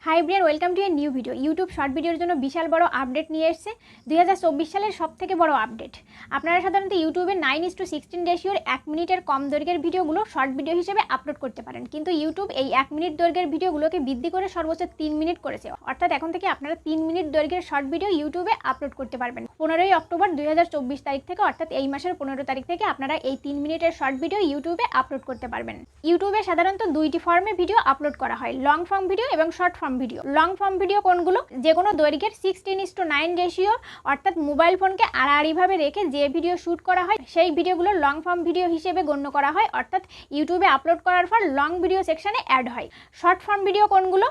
High Brian, welcome to a new video. YouTube short ভিডিওর জন্য বিশাল বড় আপডেট নিয়ে এসেছে 2024 সালের সবথেকে বড় আপডেট। আপনারা সাধারণত ইউটিউবে 9:16 রেশিওর 1 মিনিটের কম দৈর্ঘ্যের ভিডিওগুলো শর্ট ভিডিও হিসেবে আপলোড করতে পারেন, কিন্তু ইউটিউব এই 1 মিনিট দৈর্ঘ্যের ভিডিওগুলোকে বৃদ্ধি করে সর্বোচ্চ 3 মিনিট করেছে। অর্থাৎ এখন থেকে আপনারা 3 মিনিট দৈর্ঘ্যের শর্ট ভিডিও ইউটিউবে আপলোড করতে পারবেন। 15ই অক্টোবর 2024 তারিখ থেকে, অর্থাৎ এই মাসের 15 তারিখ থেকে আপনারা এই 3 মিনিটের শর্ট ভিডিও ইউটিউবে আপলোড করতে পারবেন। ইউটিউবে সাধারণত দুইটি ফর্মে ভিডিও আপলোড করা হয়, লং ফর্ম ভিডিও এবং short form video. Long form video কোনগুলো? যে কোনো দৈর্ঘ্যের 16:9 রেশিও, অর্থাৎ মোবাইল ফোনকে আড়াআড়িভাবে রেখে যে ভিডিও শ্যুট করা হয় সেই ভিডিওগুলো লং ফর্ম ভিডিও হিসেবে গণ্য করা হয়, অর্থাৎ ইউটিউবে আপলোড করার পর লং ভিডিও সেকশনে অ্যাড হয়। শর্ট ফর্ম ভিডিও কোনগুলো?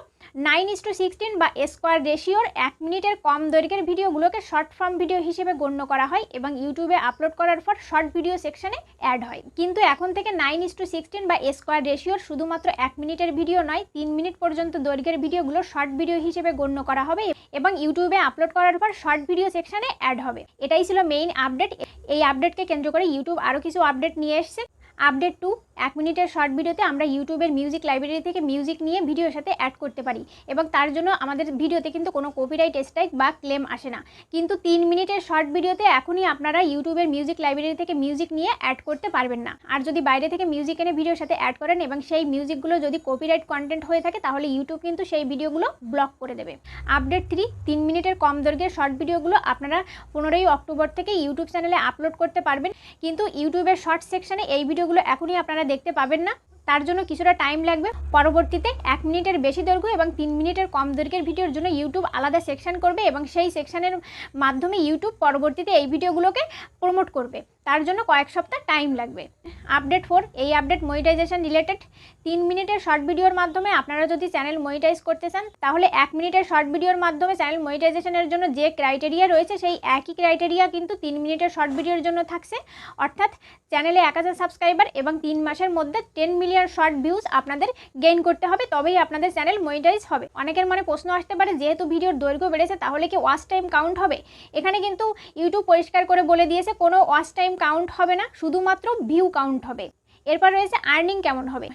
9:16 বা স্কোয়ার রেশিওর 1 মিনিটের কম দৈর্ঘ্যের ভিডিওগুলোকে শর্ট ফর্ম ভিডিও হিসেবে গণ্য করা হয় এবং ইউটিউবে আপলোড করার পর শর্ট ভিডিও সেকশনে অ্যাড হয়। কিন্তু এখন থেকে 9:16 বা স্কোয়ার রেশিওর শুধুমাত্র 1 মিনিটের ভিডিও নয়, 3 মিনিট পর্যন্ত দৈর্ঘ্যের ভিডিওগুলো শর্ট ভিডিও হিসেবে গণ্য করা হবে এবং ইউটিউবে আপলোড করার পর শর্ট ভিডিও সেকশনে অ্যাড হবে। এটাই ছিল মেইন আপডেট। এই আপডেটকে কেন্দ্র করে ইউটিউব আরও কিছু আপডেট নিয়ে এসেছে। আপডেট 2, 1 মিনিটের শর্ট ভিডিওতে আমরা ইউটিউবের মিউজিক লাইব্রেরি থেকে মিউজিক নিয়ে ভিডিওর সাথে অ্যাড করতে পারি এবং তার জন্য আমাদের ভিডিওতে কিন্তু কোনো কপিরাইট স্ট্রাইক বা ক্লেম আসে না। কিন্তু 3 মিনিটের শর্ট ভিডিওতে এখনই আপনারা ইউটিউবের মিউজিক লাইব্রেরি থেকে মিউজিক নিয়ে অ্যাড করতে পারবেন না। আর যদি বাইরে থেকে মিউজিক এনে ভিডিওর সাথে অ্যাড করেন এবং সেই মিউজিকগুলো যদি কপিরাইট কন্টেন্ট হয়ে থাকে তাহলে ইউটিউব কিন্তু সেই ভিডিওগুলো ব্লক করে দেবে। আপডেট 3, 3 মিনিটের কম দৈর্ঘ্যের শর্ট ভিডিওগুলো আপনারা 15ই অক্টোবর থেকে ইউটিউব চ্যানেলে আপলোড করতে পারবেন, কিন্তু ইউটিউবের শর্ট সেকশনে এই ভিডিওগুলো এখনই আপনারা দেখতে পাবেন না। তার জন্য কিছুটা টাইম লাগবে। পরবর্তীতে 1 মিনিটের বেশি দৈর্ঘ্য এবং 3 মিনিটের কম দৈর্ঘ্যের ভিডিওর জন্য ইউটিউব আলাদা সেকশন করবে এবং সেই সেকশনের মাধ্যমে ইউটিউব পরবর্তীতে এই ভিডিওগুলোকে প্রমোট করবে। তার জন্য কয়েক সপ্তাহ টাইম লাগবে। আপডেট 4, এই আপডেট মনিটাইজেশন রিলেটেড। 3 মিনিটের শর্ট ভিডিওর মাধ্যমে আপনারা যদি চ্যানেল মনিটাইজ করতে চান তাহলে 1 মিনিটের শর্ট ভিডিওর মাধ্যমে চ্যানেল মনিটাইজেশনের জন্য যে ক্রাইটেরিয়া রয়েছে সেই একই ক্রাইটেরিয়া কিন্তু 3 মিনিটের শর্ট ভিডিওর জন্য থাকছে। অর্থাৎ চ্যানেলে 1000 সাবস্ক্রাইবার এবং 3 মাসের মধ্যে 10 মিলিয়ন শর্ট ভিউজ আপনাদের গেইন করতে হবে, তবেই আপনাদের চ্যানেল মনিটাইজ হবে। অনেকের মনে প্রশ্ন আসতে পারে, যেহেতু ভিডিওর দৈর্ঘ্য বেড়েছে তাহলে কি ওয়াচ টাইম কাউন্ট হবে? এখানে কিন্তু ইউটিউব পরিষ্কার করে বলে দিয়েছে কোনো ওয়াচ টাইম কাউন্ট হবে না, শুধুমাত্র ভিউ কাউন্ট হবে। এরপর রয়েছে আর্নিং কেমন হবে।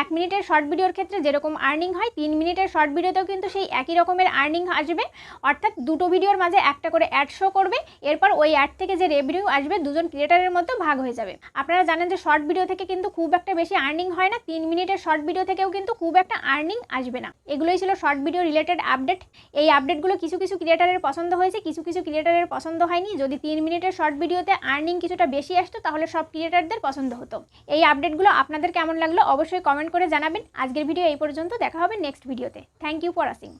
1 মিনিটের শর্ট ভিডিওর ক্ষেত্রে যেরকম আর্নিং হয়, 3 মিনিটের শর্ট ভিডিওতেও কিন্তু সেই একই রকমের আর্নিং আসবে। অর্থাৎ দুটো ভিডিওর মাঝে একটা করে অ্যাড শো করবে, এরপর ওই অ্যাড থেকে যে রেভিনিউ আসবে দুজন ক্রিয়েটারের মধ্যে ভাগ হয়ে যাবে। আপনারা জানেন যে শর্ট ভিডিও থেকে কিন্তু খুব একটা বেশি আর্নিং হয় না, 3 মিনিটের শর্ট ভিডিও থেকেও কিন্তু খুব একটা আর্নিং আসবে না। এগুলোই ছিল শর্ট ভিডিও রিলেটেড আপডেট। এই আপডেটগুলো কিছু কিছু ক্রিয়েটারের পছন্দ হয়েছে, কিছু কিছু ক্রিয়েটারের পছন্দ হয়নি। যদি 3 মিনিটের শর্ট ভিডিওতে আর্নিং কিছুটা বেশি আসতো তাহলে সব ক্রিয়েটারদের পছন্দ হতো। এই আপডেটগুলো আপনাদের কেমন লাগলো অবশ্যই কমেন্ট করে জানাবেন। আজকের ভিডিও এই পর্যন্ত, দেখা হবে নেক্সট ভিডিওতে। Thank you for watching.